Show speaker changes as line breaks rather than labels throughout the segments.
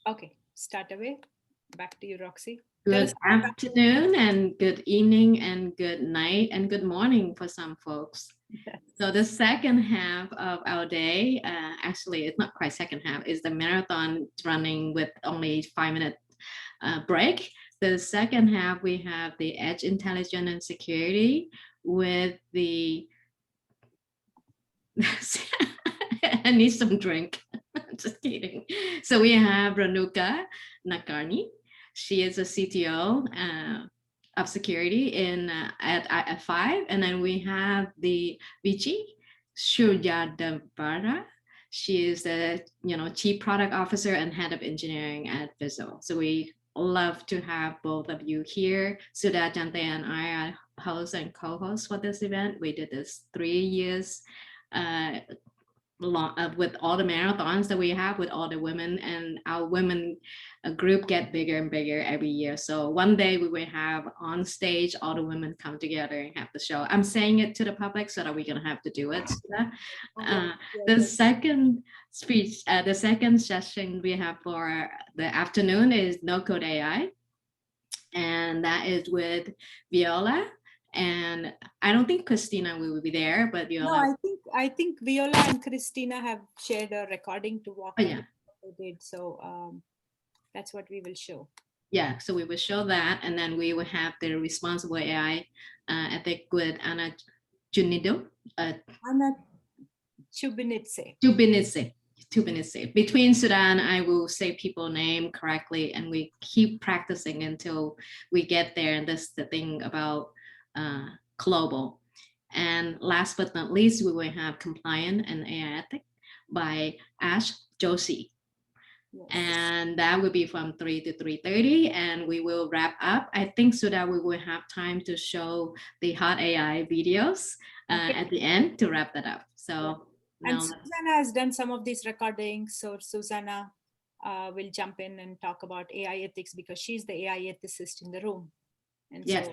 Okay, start away. Back to you, Roxy. Tell us
Good afternoon and good evening and good night and good morning for some folks. So the second half of our day, actually it's not quite second half, is the marathon running with only 5 minute break. The second half, we have the edge intelligence and security with the, I need some drink. Just kidding. So we have Ranuka Nakarni. She is a CTO of security in at F5, and then we have the Vici Shuryadavara. She is the chief product officer and head of engineering at Visual. So we love to have both of you here. Sudha Jante and I are hosts and co-hosts for this event. We did this 3 years with all the marathons that we have with all the women, and our women group get bigger and bigger every year. So one day we will have on stage all the women come together and have the show. I'm saying it to the public so that we're gonna have to do it. The second speech, the second session we have for the afternoon is No Code AI, and that is with Viola. And I don't think Christina will be there, but Viola.
No, I think Viola and Christina have shared a recording to walk through what they did. So that's what we will show.
Yeah, so we will show that, and then we will have the responsible AI ethic with Anna Junido.
Anna Chubinitse.
Between Sudan, I will say people name correctly, and we keep practicing until we get there. And that's the thing about global. And last but not least, we will have compliant and AI ethic by Ash Joshi. Yes. And that will be from 3 to 3:30, and we will wrap up, I think, so that we will have time to show the hot AI videos at the end to wrap that up. So
and Susanna has done some of these recordings, so Susanna will jump in and talk about AI ethics because she's the AI ethicist in the room. And
yes.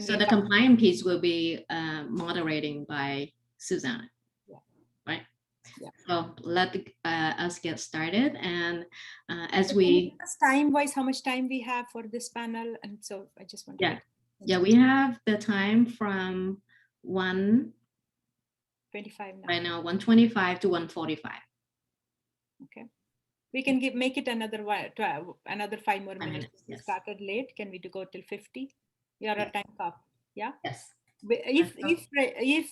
So the compliant piece will be moderating by Susanna. Yeah. Right. Yeah. So let us get started, and as we
time wise, how much time we have for this panel, and so I just want
to we have the time from 1:25 now. Right now 1:25 to 1:45.
Okay, we can make it another 5 more minutes. Yes. We started late. Can we go till 50? We are a time up. Yeah.
Yes.
If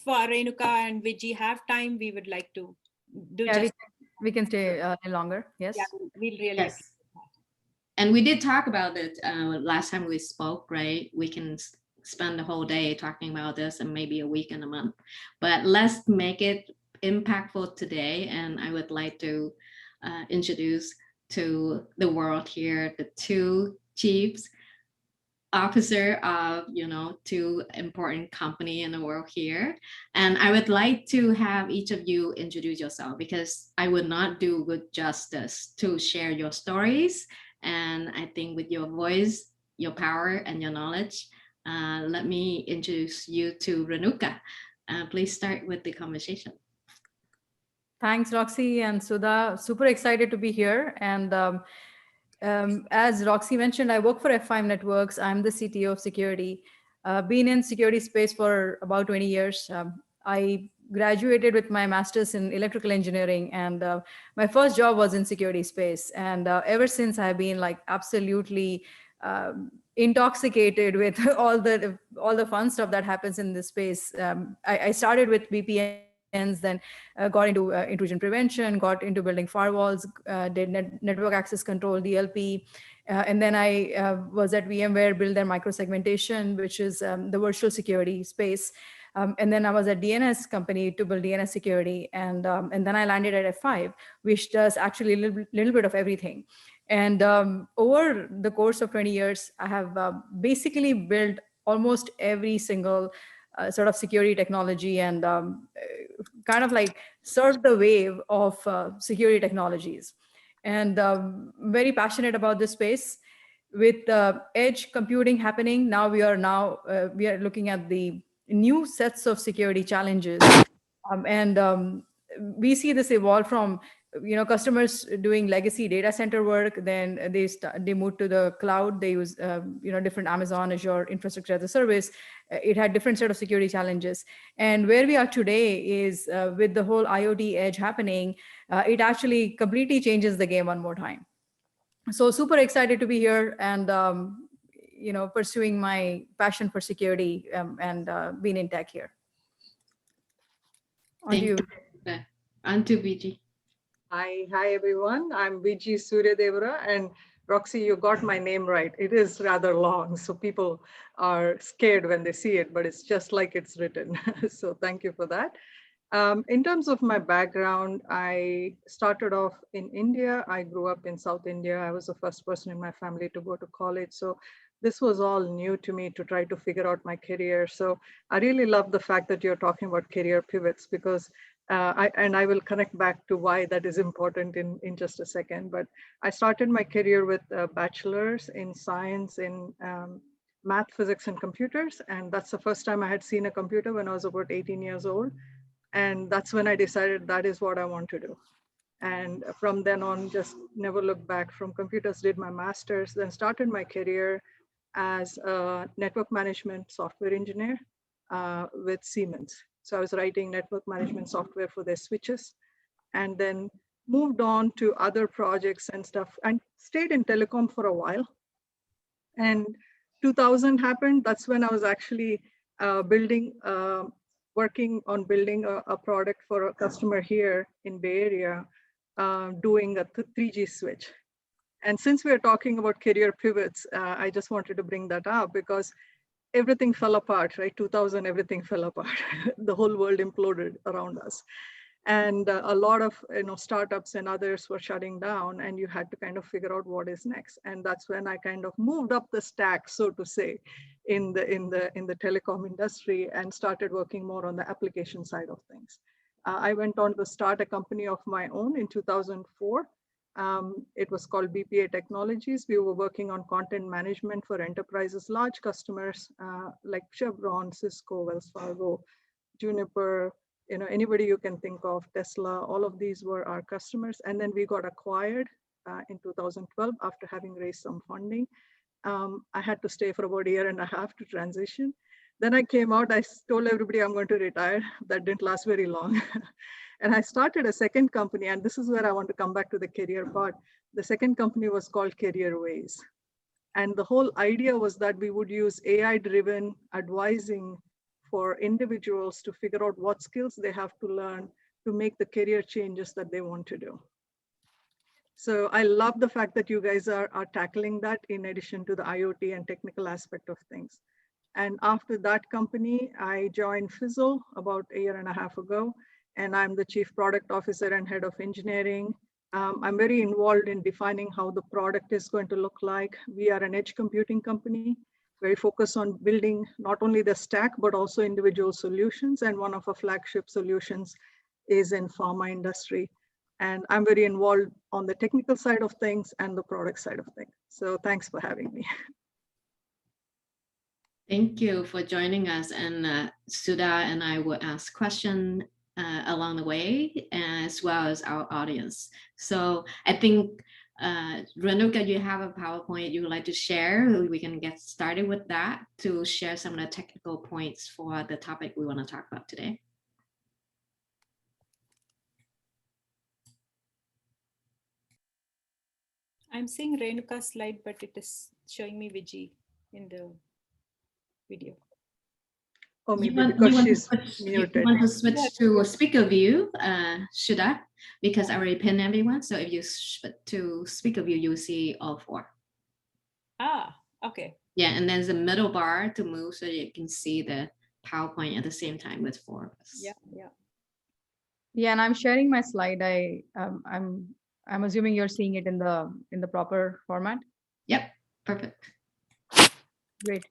Renuka and Viji have time, we would like to do.
Yeah, we can stay a little longer. Yes.
Yeah, we'll really. Yes.
And we did talk about it last time we spoke, right? We can spend the whole day talking about this, and maybe a week and a month. But let's make it impactful today. And I would like to introduce to the world here the two chiefs officer of two important company in the world here, and I would like to have each of you introduce yourself, because I would not do good justice to share your stories. And I think with your voice, your power, and your knowledge, let me introduce you to Renuka. Please start with the conversation.
Thanks, Roxy and Sudha. Super excited to be here. And as Roxy mentioned, I work for F5 Networks. I'm the CTO of security. Been in security space for about 20 years. I graduated with my master's in electrical engineering, and my first job was in security space. And ever since, I've been like absolutely intoxicated with all the fun stuff that happens in this space. I started with VPNs, then got into intrusion prevention, got into building firewalls, did network access control, DLP, and then I was at VMware, built their microsegmentation, which is the virtual security space. And then I was at DNS company to build DNS security, and then I landed at F5, which does actually a little bit of everything. And over the course of 20 years, I have basically built almost every single sort of security technology, and kind of like surfed the wave of security technologies. And very passionate about this space. With edge computing happening, now we are looking at the new sets of security challenges. And we see this evolve from customers doing legacy data center work, then they moved to the cloud. They use different Amazon Azure infrastructure as a service. It had different set of security challenges. And where we are today is with the whole IoT edge happening, it actually completely changes the game one more time. So super excited to be here and pursuing my passion for security and being in tech here. On to you.
On to Viji.
Hi everyone. I'm Viji Suryadevara, and Roxy, you got my name right. It is rather long, so people are scared when they see it, but it's just like it's written. So thank you for that. In terms of my background, I started off in India. I grew up in South India. I was the first person in my family to go to college. So this was all new to me to try to figure out my career. So I really love the fact that you're talking about career pivots, because I will connect back to why that is important in just a second. But I started my career with a bachelor's in science in math, physics, and computers. And that's the first time I had seen a computer when I was about 18 years old. And that's when I decided that is what I want to do. And from then on, just never looked back. From computers, did my master's, then started my career as a network management software engineer with Siemens. So I was writing network management software for their switches, and then moved on to other projects and stuff, and stayed in telecom for a while. And 2000 happened. That's when I was actually working on building a product for a customer here in Bay Area, doing a 3G switch. And since we're talking about career pivots, I just wanted to bring that up because everything fell apart, right? 2000, everything fell apart. The whole world imploded around us. And a lot of startups and others were shutting down, and you had to kind of figure out what is next. And that's when I kind of moved up the stack, so to say, in the telecom industry, and started working more on the application side of things. I went on to start a company of my own in 2004. It was called BPA Technologies. We were working on content management for enterprises, large customers like Chevron, Cisco, Wells Fargo, Juniper, anybody you can think of, Tesla, all of these were our customers. And then we got acquired in 2012 after having raised some funding. I had to stay for about a year and a half to transition. Then I came out, I told everybody I'm going to retire. That didn't last very long. And I started a second company, and this is where I want to come back to the career part. The second company was called CareerWays. And the whole idea was that we would use AI-driven advising for individuals to figure out what skills they have to learn to make the career changes that they want to do. So I love the fact that you guys are tackling that in addition to the IoT and technical aspect of things. And after that company, I joined Fizzle about a year and a half ago, and I'm the Chief Product Officer and Head of Engineering. I'm very involved in defining how the product is going to look like. We are an edge computing company, very focused on building not only the stack, but also individual solutions. And one of our flagship solutions is in pharma industry. And I'm very involved on the technical side of things and the product side of things. So thanks for having me.
Thank you for joining us. And Sudha and I will ask questions along the way, as well as our audience. So I think, Renuka, you have a PowerPoint you would like to share. We can get started with that to share some of the technical points for the topic we want to talk about today.
I'm seeing Renuka's slide, but it is showing me Viji in the video.
Oh, maybe because she's muted.
You want to switch to speaker view, Sudha, because I already pinned everyone. So if you switch to speaker view, you'll see all four.
Ah, okay.
Yeah, and there's a middle bar to move so you can see the PowerPoint at the same time with four of us.
Yeah, yeah.
Yeah, and I'm sharing my slide. I'm assuming you're seeing it in the proper format.
Yep, perfect.
Great.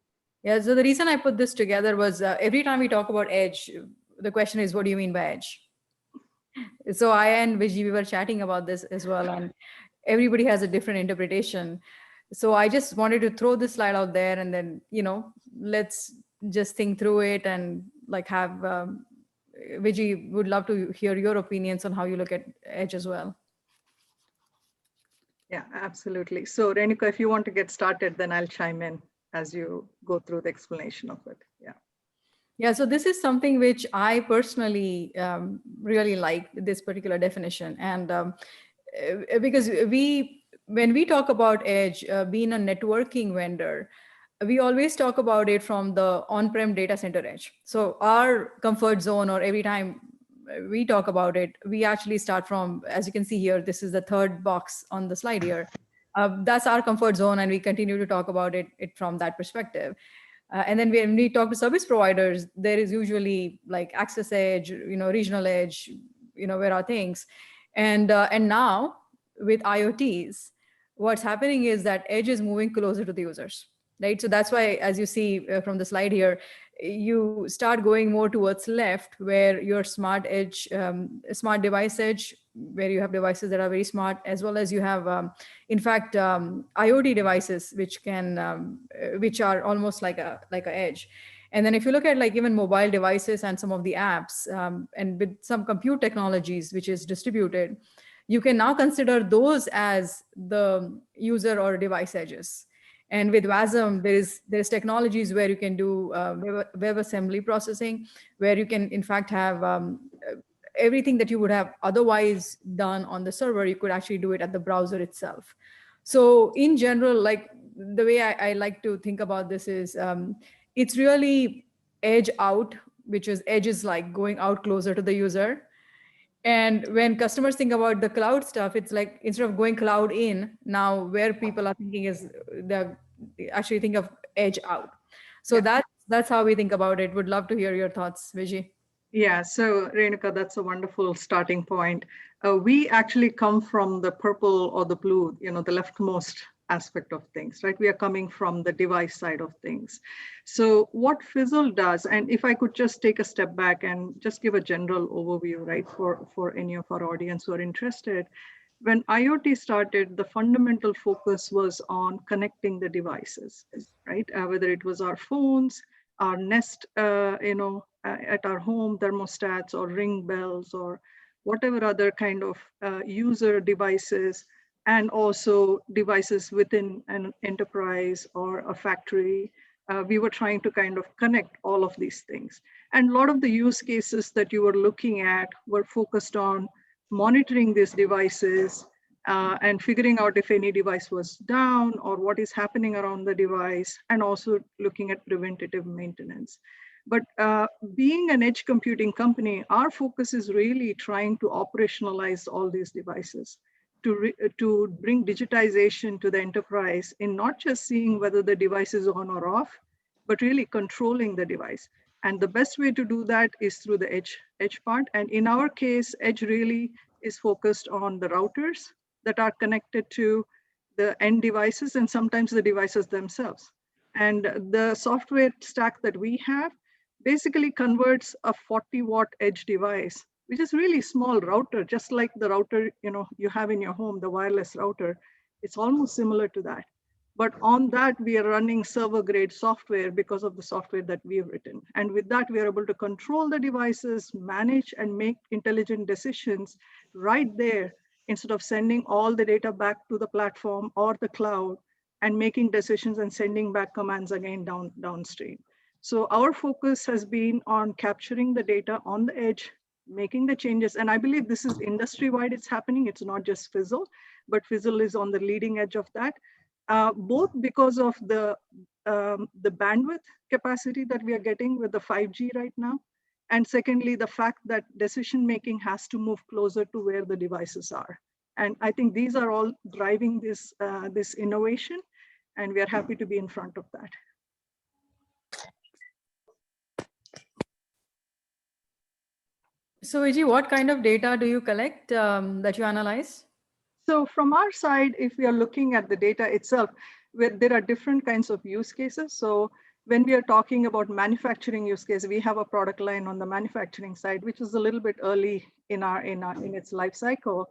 Yeah, so the reason I put this together was every time we talk about edge, the question is, what do you mean by edge? So I and Viji, we were chatting about this as well, and everybody has a different interpretation. So I just wanted to throw this slide out there, and then, let's just think through it and like have, Viji, would love to hear your opinions on how you look at edge as well.
Yeah, absolutely. So Renuka, if you want to get started, then I'll chime in as you go through the explanation of it. Yeah.
Yeah, so this is something which I personally really like, this particular definition. And because when we talk about edge, being a networking vendor, we always talk about it from the on-prem data center edge. So our comfort zone, or every time we talk about it, we actually start from, as you can see here, this is the third box on the slide here. That's our comfort zone, and we continue to talk about it from that perspective. And then when we talk to service providers, there is usually like access edge, regional edge, where are things. And now with IoTs, what's happening is that edge is moving closer to the users, right? So that's why, as you see from the slide here, you start going more towards left, where your smart edge, smart device edge, where you have devices that are very smart, as well as you have, in fact, IoT devices, which are almost like a edge. And then if you look at like even mobile devices and some of the apps, and with some compute technologies, which is distributed, you can now consider those as the user or device edges. And with WASM, there's technologies where you can do WebAssembly processing, where you can in fact have everything that you would have otherwise done on the server, you could actually do it at the browser itself. So in general, like the way I like to think about this is, it's really edge out, which is edge is like going out closer to the user. And when customers think about the cloud stuff, it's like instead of going cloud in, now where people are thinking is they actually think of edge out. So
Yeah.
that's how we think about it. Would love to hear your thoughts, Vijay.
Yeah, so Renuka, that's a wonderful starting point. We actually come from the purple or the blue, the leftmost aspect of things, right? We are coming from the device side of things. So what Fizzle does, and if I could just take a step back and just give a general overview, right, for any of our audience who are interested. When IoT started, the fundamental focus was on connecting the devices, right? Whether it was our phones, our Nest, at our home thermostats or Ring bells or whatever other kind of user devices, and also devices within an enterprise or a factory. We were trying to kind of connect all of these things. And a lot of the use cases that you were looking at were focused on monitoring these devices and figuring out if any device was down or what is happening around the device, and also looking at preventative maintenance. But being an edge computing company, our focus is really trying to operationalize all these devices to bring digitization to the enterprise in not just seeing whether the device is on or off, but really controlling the device. And the best way to do that is through the edge part. And in our case, edge really is focused on the routers that are connected to the end devices and sometimes the devices themselves. And the software stack that we have basically converts a 40-watt edge device, which is really small router, just like the router you have in your home, the wireless router. It's almost similar to that. But on that, we are running server-grade software because of the software that we have written. And with that, we are able to control the devices, manage and make intelligent decisions right there, instead of sending all the data back to the platform or the cloud and making decisions and sending back commands again downstream. So our focus has been on capturing the data on the edge, making the changes. And I believe this is industry-wide it's happening. It's not just Fizzle, but Fizzle is on the leading edge of that, both because of the bandwidth capacity that we are getting with the 5G right now. And secondly, the fact that decision-making has to move closer to where the devices are. And I think these are all driving this innovation, and we are happy to be in front of that.
So Vijay, what kind of data do you collect that you analyze?
So from our side, if we are looking at the data itself, there are different kinds of use cases. So when we are talking about manufacturing use case, we have a product line on the manufacturing side, which is a little bit early in its life cycle.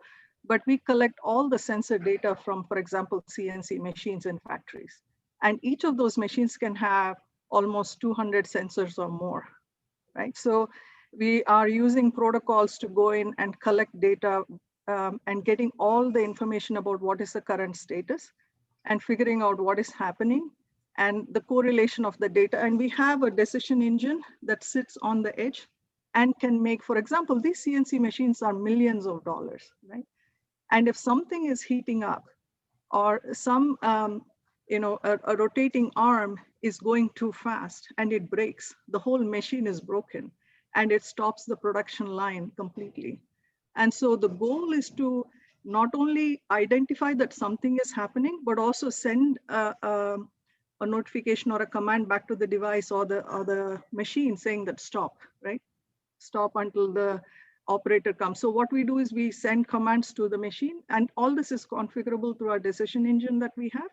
But we collect all the sensor data from, for example, CNC machines in factories. And each of those machines can have almost 200 sensors or more, right? So we are using protocols to go in and collect data and getting all the information about what is the current status and figuring out what is happening and the correlation of the data. And we have a decision engine that sits on the edge and can make, for example, these CNC machines are millions of dollars, right? And if something is heating up or some, a rotating arm is going too fast and it breaks, the whole machine is broken and it stops the production line completely. And so the goal is to not only identify that something is happening, but also send a notification or a command back to the device or the machine saying that stop, right? Stop until the operator comes. So what we do is we send commands to the machine, and all this is configurable through our decision engine that we have.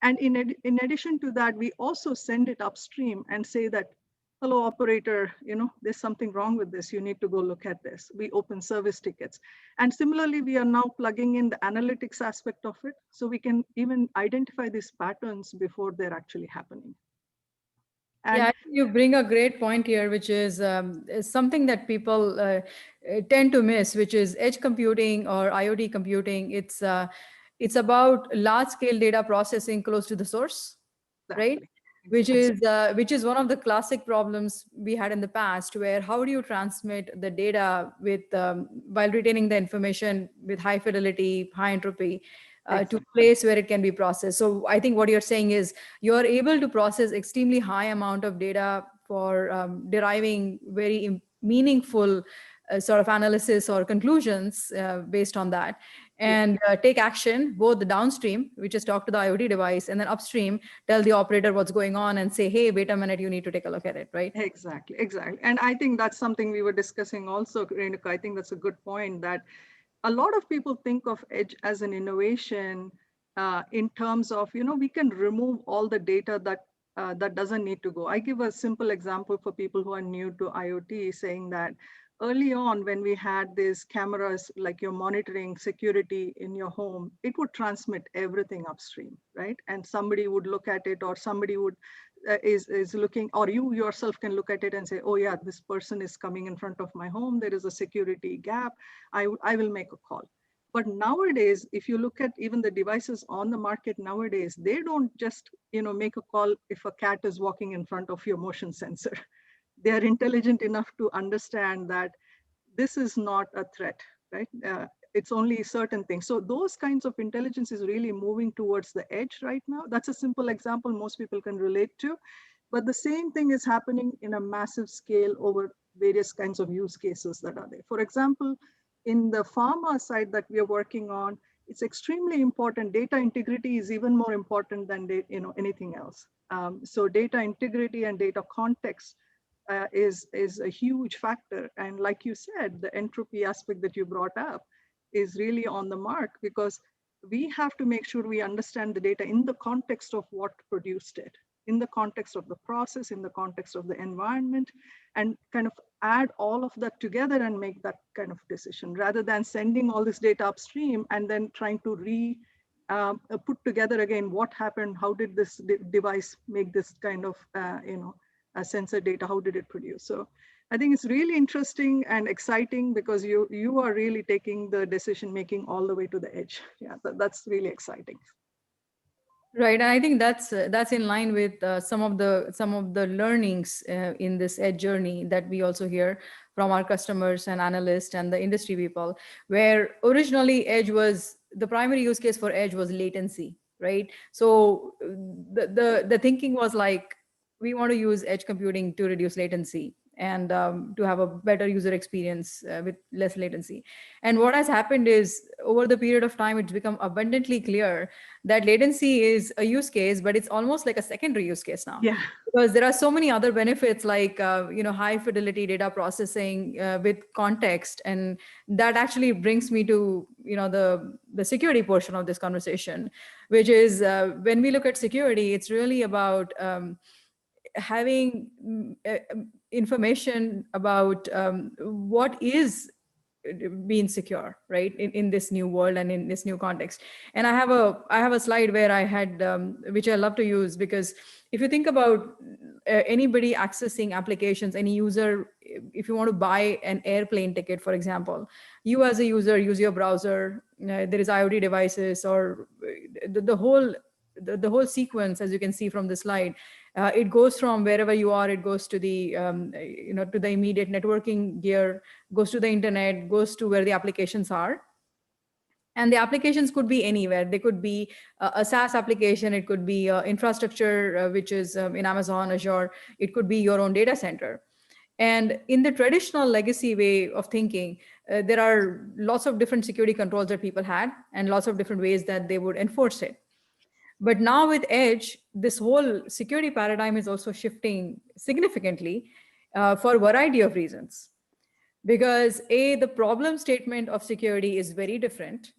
And in addition to that, we also send it upstream and say that, hello, operator, there's something wrong with this. You need to go look at this. We open service tickets. And similarly, we are now plugging in the analytics aspect of it. So we can even identify these patterns before they're actually happening. And
yeah, you bring a great point here, which is something that people tend to miss, which is edge computing or IoT computing. It's about large-scale data processing close to the source, right?
Exactly.
Which is one of the classic problems we had in the past, where how do you transmit the data with while retaining the information with high fidelity, high entropy to a place where it can be processed. So I think what you're saying is you're able to process extremely high amount of data for deriving very meaningful sort of analysis or conclusions based on that, and take action, both the downstream, which is talk to the IoT device, and then upstream, tell the operator what's going on and say, hey, wait a minute, you need to take a look at it, right?
Exactly. And I think that's something we were discussing also, Renuka. I think that's a good point, that a lot of people think of edge as an innovation in terms of, we can remove all the data that doesn't need to go. I give a simple example for people who are new to IoT, saying that early on when we had these cameras, like you're monitoring security in your home, it would transmit everything upstream, right? And somebody would look at it, or somebody would is looking, or you yourself can look at it and say, oh yeah, this person is coming in front of my home, there is a security gap, I will make a call. But nowadays, if you look at even the devices on the market nowadays, they don't just make a call if a cat is walking in front of your motion sensor. They are intelligent enough to understand that this is not a threat, right? It's only certain things. So those kinds of intelligence is really moving towards the edge right now. That's a simple example most people can relate to. But the same thing is happening in a massive scale over various kinds of use cases that are there. For example, in the pharma side that we are working on, it's extremely important. Data integrity is even more important than anything else. So data integrity and data context is a huge factor. And like you said, the entropy aspect that you brought up is really on the mark, because we have to make sure we understand the data in the context of what produced it, in the context of the process, in the context of the environment, and kind of add all of that together and make that kind of decision, rather than sending all this data upstream and then trying to put together again what happened, how did this device make this kind of sensor data, how did it produce? So I think it's really interesting and exciting, because you are really taking the decision making all the way to the edge. Yeah, that's really exciting.
Right, and I think that's in line with some of the learnings in this edge journey that we also hear from our customers and analysts and the industry people, where originally the primary use case for edge was latency, right? So the thinking was like, we want to use edge computing to reduce latency and to have a better user experience with less latency. And what has happened is, over the period of time, it's become abundantly clear that latency is a use case, but it's almost like a secondary use case now.
Yeah.
Because there are so many other benefits, like high fidelity data processing with context, and that actually brings me to the security portion of this conversation, which is when we look at security, it's really about having information about what is be insecure, right? In this new world and in this new context. And I have a slide where I had, which I love to use, because if you think about anybody accessing applications, any user, if you want to buy an airplane ticket, for example, you as a user use your browser, there is IoT devices, or the whole sequence, as you can see from the slide, it goes from wherever you are, it goes to the, to the immediate networking gear, goes to the internet, goes to where the applications are. And the applications could be anywhere. They could be a SaaS application. It could be infrastructure, which is in Amazon, Azure. It could be your own data center. And in the traditional legacy way of thinking, there are lots of different security controls that people had and lots of different ways that they would enforce it. But now with Edge, this whole security paradigm is also shifting significantly for a variety of reasons. Because the problem statement of security is very different.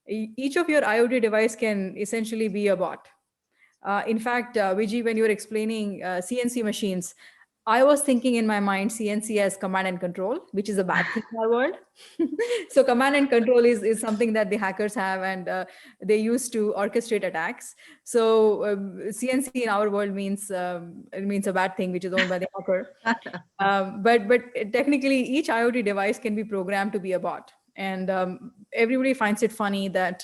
Each of your IoT device can essentially be a bot. In fact, Vijay, when you were explaining CNC machines, I was thinking in my mind CNC as command and control, which is a bad thing in our world. So command and control is something that the hackers have, and they use to orchestrate attacks. So CNC in our world means it means a bad thing, which is owned by the hacker. But technically, each IoT device can be programmed to be a bot, and everybody finds it funny that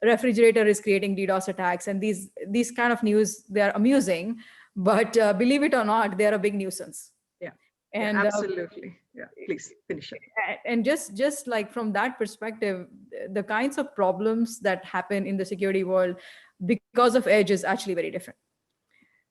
refrigerator is creating DDoS attacks, and these kind of news, they are amusing. But believe it or not, they are a big nuisance.
Yeah,
and
yeah, absolutely. Yeah, please finish it.
And just like from that perspective, the kinds of problems that happen in the security world because of Edge is actually very different.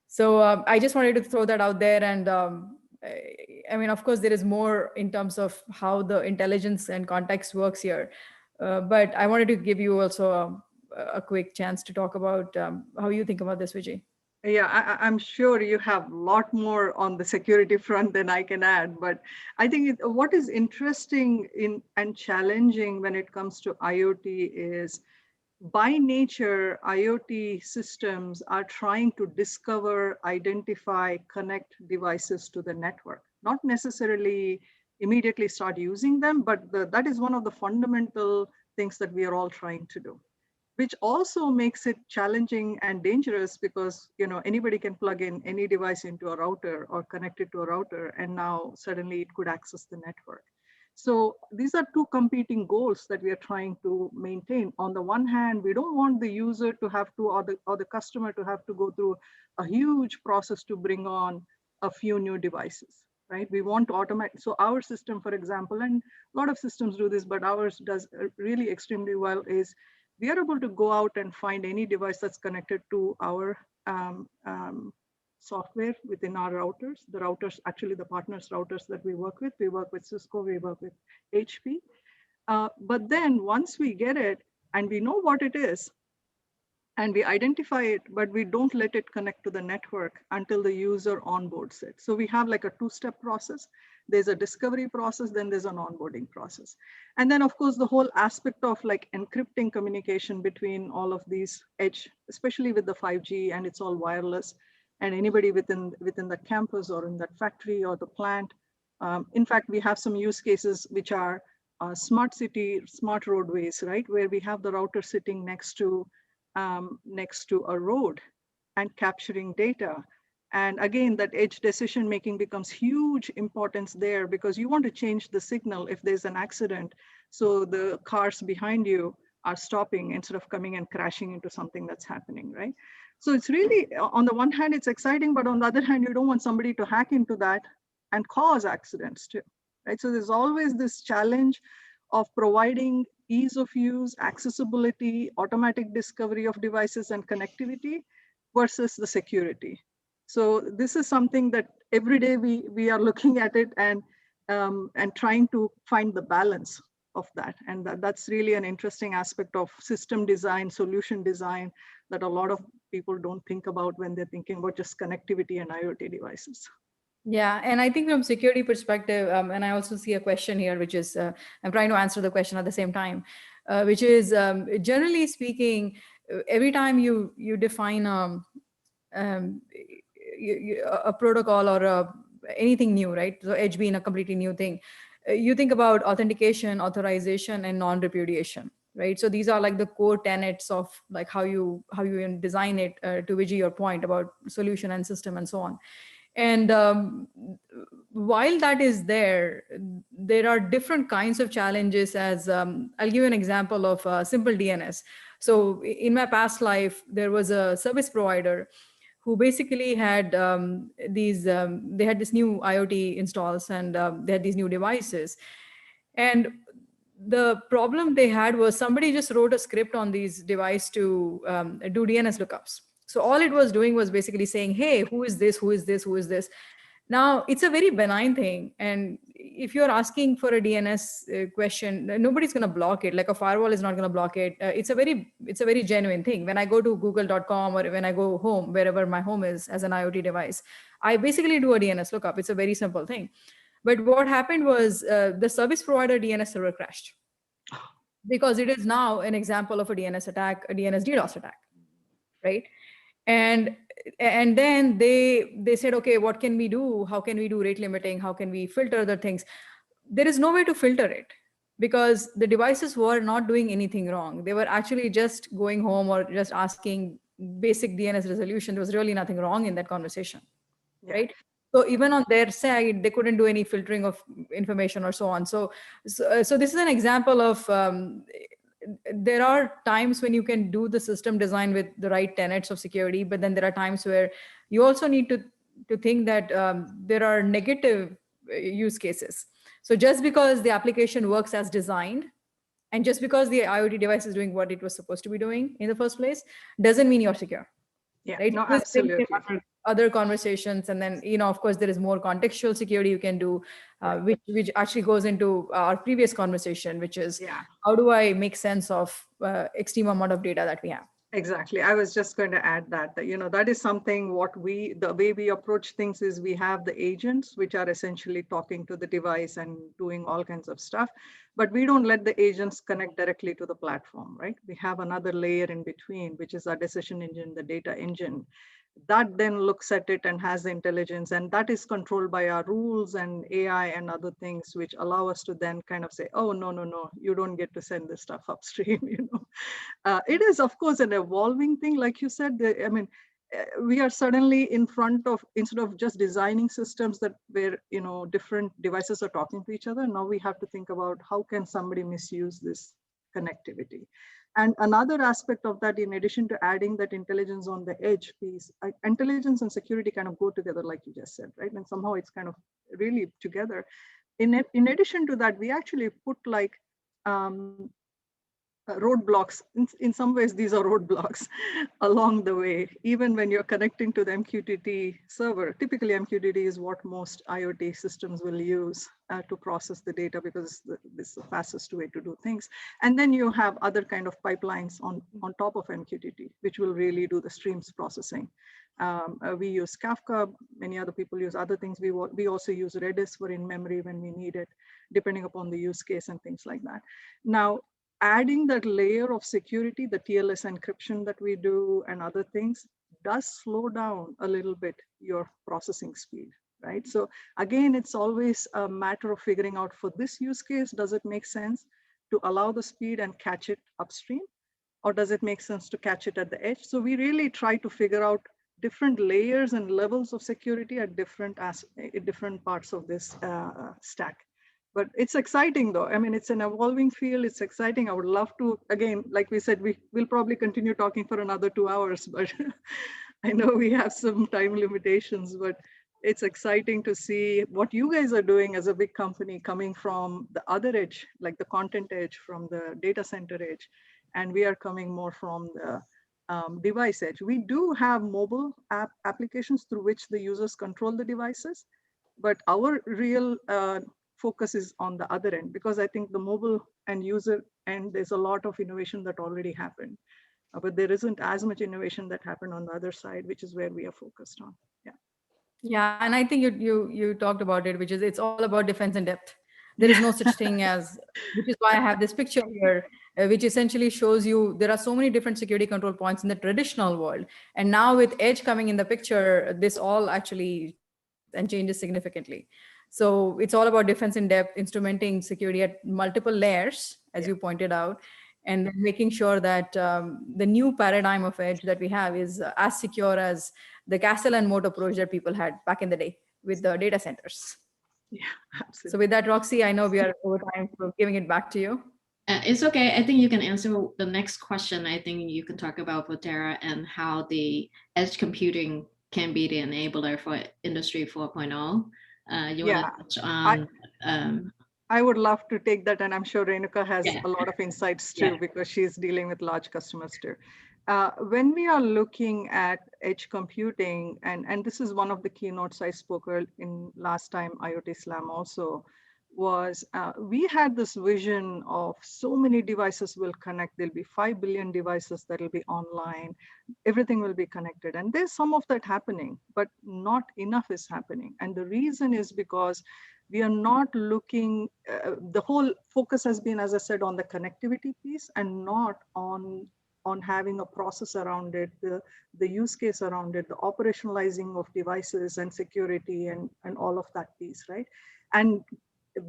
So I just wanted to throw that out there. And I mean, of course, there is more in terms of how the intelligence and context works here. But I wanted to give you also a quick chance to talk about how you think about this, Vijay.
Yeah, I'm sure you have a lot more on the security front than I can add, but I think what is interesting and challenging when it comes to IoT is, by nature, IoT systems are trying to discover, identify, connect devices to the network, not necessarily immediately start using them, but that is one of the fundamental things that we are all trying to do, which also makes it challenging and dangerous because anybody can plug in any device into a router or connect it to a router, and now suddenly it could access the network. So these are two competing goals that we are trying to maintain. On the one hand, we don't want the user to have to, or the customer to have to go through a huge process to bring on a few new devices, right? We want to automate. So our system, for example, and a lot of systems do this, but ours does really extremely well, is we are able to go out and find any device that's connected to our software within our routers. The routers, actually the partners routers that we work with Cisco, we work with HP. But then once we get it and we know what it is and we identify it, but we don't let it connect to the network until the user onboards it. So we have like a two-step process. There's a discovery process, then there's an onboarding process. And then of course, the whole aspect of like encrypting communication between all of these edge, especially with the 5G, and it's all wireless, and anybody within the campus or in that factory or the plant. In fact, we have some use cases which are smart city, smart roadways, right? Where we have the router sitting next to a road and capturing data. And again, that edge decision making becomes huge importance there, because you want to change the signal if there's an accident. So the cars behind you are stopping instead of coming and crashing into something that's happening, right? So it's really, on the one hand, it's exciting, but on the other hand, you don't want somebody to hack into that and cause accidents too, right? So there's always this challenge of providing ease of use, accessibility, automatic discovery of devices and connectivity versus the security. So this is something that every day we are looking at it and trying to find the balance of that. And that's really an interesting aspect of system design, solution design, that a lot of people don't think about when they're thinking about just connectivity and IoT devices.
Yeah, and I think from security perspective, and I also see a question here, which is, I'm trying to answer the question at the same time, which is, generally speaking, every time you define a protocol or anything new, right? So Edge being a completely new thing, you think about authentication, authorization, and non-repudiation, right? So these are like the core tenets of like how you design it, to Vijay, your point about solution and system and so on. And while that is there are different kinds of challenges. As I'll give you an example of simple DNS. So in my past life, there was a service provider who basically had they had this new IoT installs, and they had these new devices. And the problem they had was somebody just wrote a script on these devices to do DNS lookups. So all it was doing was basically saying, hey, who is this, who is this, who is this? Now, it's a very benign thing. And if you're asking for a DNS question, nobody's going to block it. Like a firewall is not going to block it. It's a very genuine thing. When I go to google.com, or when I go home, wherever my home is as an IoT device, I basically do a DNS lookup. It's a very simple thing. But what happened was the service provider DNS server crashed, because it is now an example of a DNS attack, a DNS DDoS attack, right? And then they said, okay, what can we do? How can we do rate limiting? How can we filter the things? There is no way to filter it, because the devices were not doing anything wrong. They were actually just going home or just asking basic DNS resolution. There was really nothing wrong in that conversation, right? So even on their side, they couldn't do any filtering of information or so on. So this is an example of there are times when you can do the system design with the right tenets of security, but then there are times where you also need to think that there are negative use cases. So just because the application works as designed, and just because the IoT device is doing what it was supposed to be doing in the first place, doesn't mean you're secure.
Yeah,
right?
no, absolutely.
Other conversations, and then of course there is more contextual security you can do, which actually goes into our previous conversation, which is how do I make sense of extreme amount of data that we have.
Exactly. I was just going to add that that is something the way we approach things is we have the agents, which are essentially talking to the device and doing all kinds of stuff, but we don't let the agents connect directly to the platform, right? We have another layer in between, which is our decision engine, the data engine, that then looks at it and has the intelligence, and that is controlled by our rules and AI and other things, which allow us to then kind of say, oh, no, you don't get to send this stuff upstream. It is, of course, an evolving thing. Like you said, we are suddenly in front of, instead of just designing systems that where different devices are talking to each other, now we have to think about how can somebody misuse this connectivity. And another aspect of that, in addition to adding that intelligence on the edge piece, intelligence and security kind of go together, like you just said, right? And somehow it's kind of really together. In addition to that, we actually put like roadblocks. In some ways, these are roadblocks along the way. Even when you're connecting to the MQTT server, typically MQTT is what most IoT systems will use to process the data, because this is the fastest way to do things. And then you have other kind of pipelines on top of MQTT, which will really do the streams processing. We use Kafka, many other people use other things. We also use Redis for in-memory when we need it, depending upon the use case and things like that. Now, adding that layer of security, the TLS encryption that we do and other things, does slow down a little bit your processing speed, right? So again, it's always a matter of figuring out, for this use case, does it make sense to allow the speed and catch it upstream? Or does it make sense to catch it at the edge? So we really try to figure out different layers and levels of security at different parts of this stack. But it's exciting though. I mean, it's an evolving field. It's exciting. I would love to, again, like we said, we will probably continue talking for another 2 hours, but I know we have some time limitations, but it's exciting to see what you guys are doing as a big company, coming from the other edge, like the content edge, from the data center edge. And we are coming more from the device edge. We do have mobile applications through which the users control the devices, but our real focus is on the other end, because I think the mobile and user end, there's a lot of innovation that already happened, but there isn't as much innovation that happened on the other side, which is where we are focused on.
Yeah, and I think you talked about it, which is it's all about defense in depth. There is no such thing as, which is why I have this picture here, which essentially shows you there are so many different security control points in the traditional world. And now with edge coming in the picture, this all actually and changes significantly. So it's all about defense in depth, instrumenting security at multiple layers, as you pointed out, and making sure that the new paradigm of edge that we have is as secure as the castle and moat approach that people had back in the day with the data centers.
Yeah, absolutely.
So with that, Roxy, I know we are over time, so giving it back to you.
It's okay. I think you can answer the next question. I think you can talk about Volterra and how the edge computing can be the enabler for Industry 4.0. You want to touch on?
I would love to take that, and I'm sure Renuka has a lot of insights too, because she's dealing with large customers too. When we are looking at edge computing, and this is one of the keynotes I spoke in last time IoT Slam also, was we had this vision of so many devices will connect. There'll be 5 billion devices that will be online. Everything will be connected. And there's some of that happening, but not enough is happening. And the reason is because we are not looking, the whole focus has been, as I said, on the connectivity piece and not on having a process around it, the use case around it, the operationalizing of devices and security and all of that piece, right? And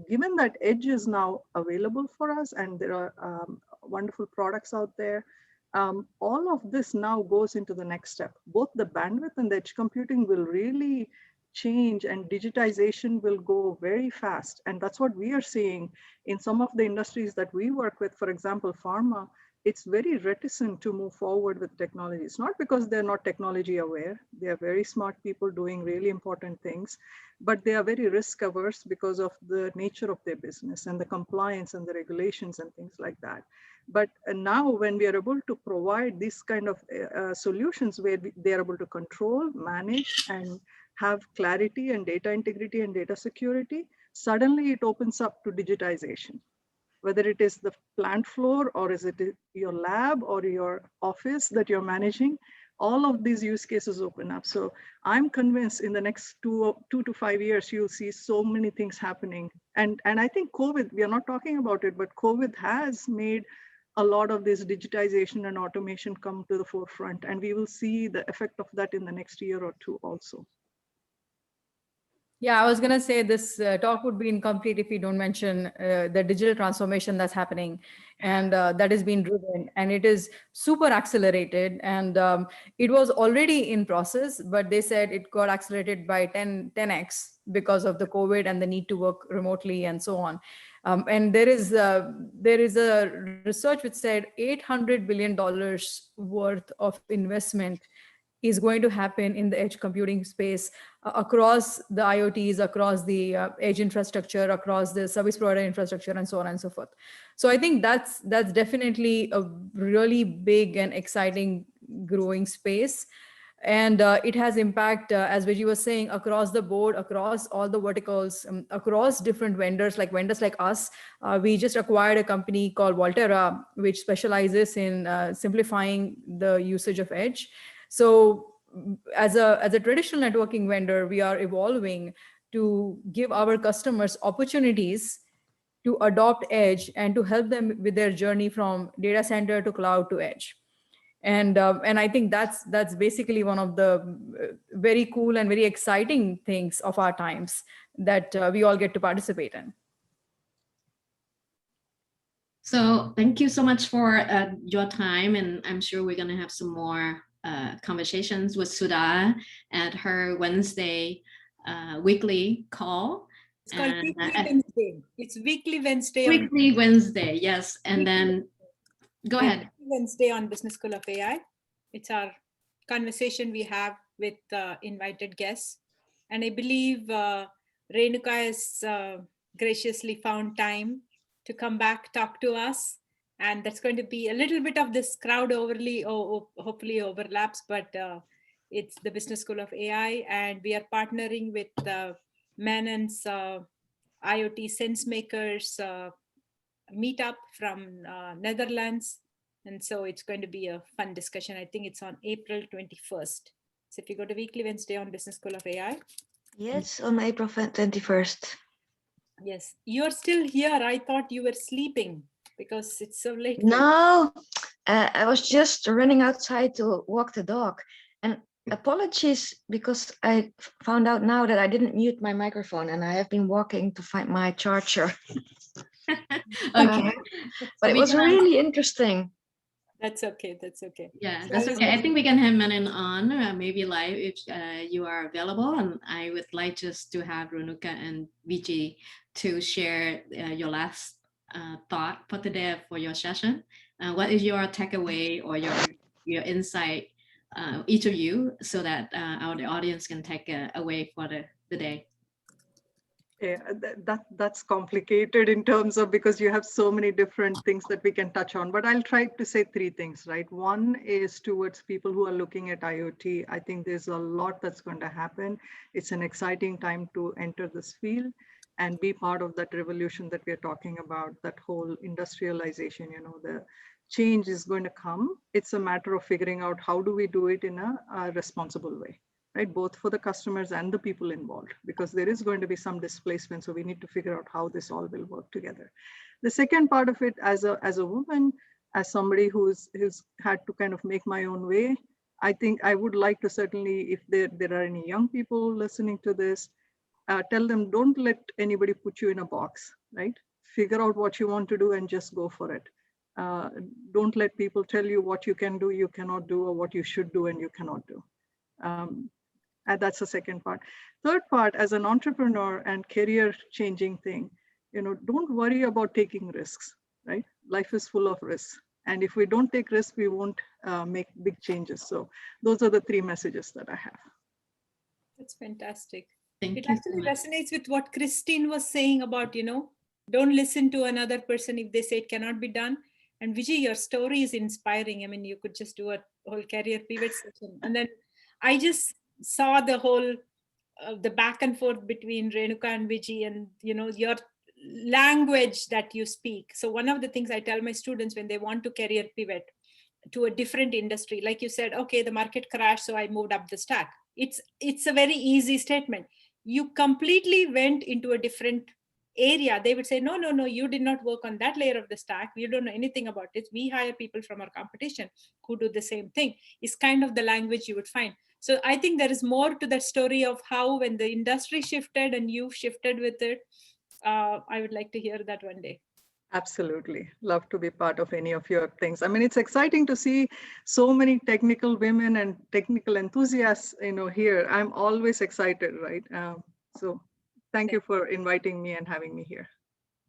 given that edge is now available for us and there are wonderful products out there, all of this now goes into the next step. Both the bandwidth and the edge computing will really change, and digitization will go very fast. And that's what we are seeing in some of the industries that we work with. For example, pharma, it's very reticent to move forward with technology. It's not because they're not technology aware. They are very smart people doing really important things, but they are very risk averse because of the nature of their business and the compliance and the regulations and things like that. But now when we are able to provide these kind of solutions where they are able to control, manage, and have clarity and data integrity and data security, suddenly it opens up to digitization. Whether it is the plant floor or is it your lab or your office that you're managing, all of these use cases open up. So I'm convinced in the next 2 to 5 years, you'll see so many things happening. And I think COVID, we are not talking about it, but COVID has made a lot of this digitization and automation come to the forefront. And we will see the effect of that in the next year or two also.
Yeah, I was going to say this talk would be incomplete if we don't mention the digital transformation that's happening and that is being driven, and it is super accelerated, and it was already in process, but they said it got accelerated by 10x because of the COVID and the need to work remotely and so on. And there is a research which said $800 billion worth of investment is going to happen in the edge computing space across the IoTs, across the edge infrastructure, across the service provider infrastructure, and so on and so forth. So I think that's definitely a really big and exciting growing space. And it has impact, as Vijay was saying, across the board, across all the verticals, across different vendors like us. We just acquired a company called Volterra, which specializes in simplifying the usage of edge. So as a traditional networking vendor, we are evolving to give our customers opportunities to adopt edge and to help them with their journey from data center to cloud to edge. And I think that's basically one of the very cool and very exciting things of our times that we all get to participate in.
So thank you so much for your time, and I'm sure we're going to have some more conversations with Sudha at her Wednesday weekly call.
It's called Weekly Wednesday. It's Weekly Wednesday.
Weekly Wednesday, yes. And then go ahead.
Wednesday on Business School of AI. It's our conversation we have with invited guests. And I believe Renuka has graciously found time to come back, talk to us. And that's going to be a little bit of this crowd hopefully overlaps, but it's the Business School of AI. And we are partnering with Manon's IoT SenseMakers meetup from Netherlands. And so it's going to be a fun discussion. I think it's on April 21st. So if you go to Weekly Wednesday on Business School of AI.
Yes, on April 21st.
Yes, you're still here. I thought you were sleeping because it's so late.
No, I was just running outside to walk the dog. And Apologies because I found out now that I didn't mute my microphone and I have been walking to find my charger.
Okay.
But it
We
was
can
really interesting.
That's okay. That's okay.
Yeah,
So
that's
I was
okay. I
just-
think we can have Manon on, maybe live if you are available. And I would like just to have Renuka and Vijay to share your last thought for today for your session. What is your takeaway or your insight, each of you, so that our the audience can take away for the day?
Yeah, that's complicated in terms of, because you have so many different things that we can touch on, but I'll try to say three things, right? One is towards people who are looking at IoT. I think there's a lot that's going to happen. It's an exciting time to enter this field and be part of that revolution that we're talking about, that whole industrialization, the change is going to come. It's a matter of figuring out how do we do it in a responsible way. Right, both for the customers and the people involved, because there is going to be some displacement. So we need to figure out how this all will work together. The second part of it, as a woman, as somebody who's had to kind of make my own way, I think I would like to certainly, if there are any young people listening to this, tell them, don't let anybody put you in a box, right? Figure out what you want to do and just go for it. Don't let people tell you what you can do, you cannot do, or what you should do and you cannot do. And that's the second part. Third part, as an entrepreneur and career changing thing, don't worry about taking risks, right? Life is full of risks. And if we don't take risks, we won't make big changes. So those are the three messages that I have.
That's fantastic.
Thank
It
you so
actually
much.
resonates with what Christine was saying about, don't listen to another person if they say it cannot be done. And Vijay, your story is inspiring. I mean, you could just do a whole career pivot session. And then I just saw the whole, the back and forth between Renuka and Vijay and, your language that you speak. So one of the things I tell my students when they want to career pivot to a different industry, like you said, okay, the market crashed, so I moved up the stack. It's a very easy statement. You completely went into a different area. They would say, no, you did not work on that layer of the stack. You don't know anything about it. We hire people from our competition who do the same thing. Is kind of the language you would find. So I think there is more to that story of how when the industry shifted and you shifted with it. I would like to hear that one day.
Absolutely. Love to be part of any of your things. I mean, it's exciting to see so many technical women and technical enthusiasts, here. I'm always excited, right? So thank you for inviting me and having me here.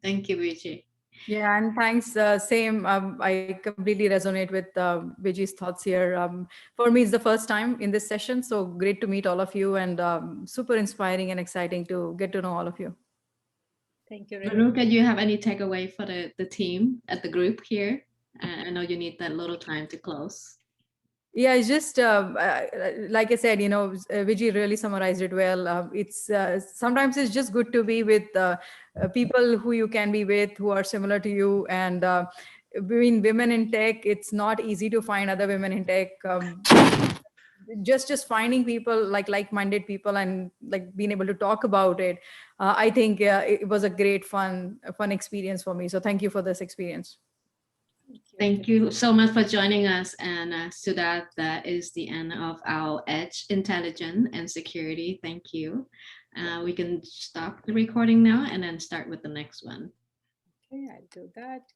Thank you, Vijay.
Yeah, and thanks. Same. I completely resonate with Vijay's thoughts here. For me, it's the first time in this session, so great to meet all of you, and super inspiring and exciting to get to know all of you.
Thank you, Renuka.
Renuka, do you have any takeaway for the team at the group here? I know you need that little time to close.
Yeah, it's just like I said, Vijay really summarized it well. It's sometimes it's just good to be with people who you can be with, who are similar to you. And being women in tech, it's not easy to find other women in tech. Just finding people like-minded people and like being able to talk about it. I think it was a great fun experience for me. So thank you for this experience.
Thank you so much for joining us. And so that is the end of our Edge Intelligence and Security. Thank you. We can stop the recording now and then start with the next one.
Okay, I'll do that.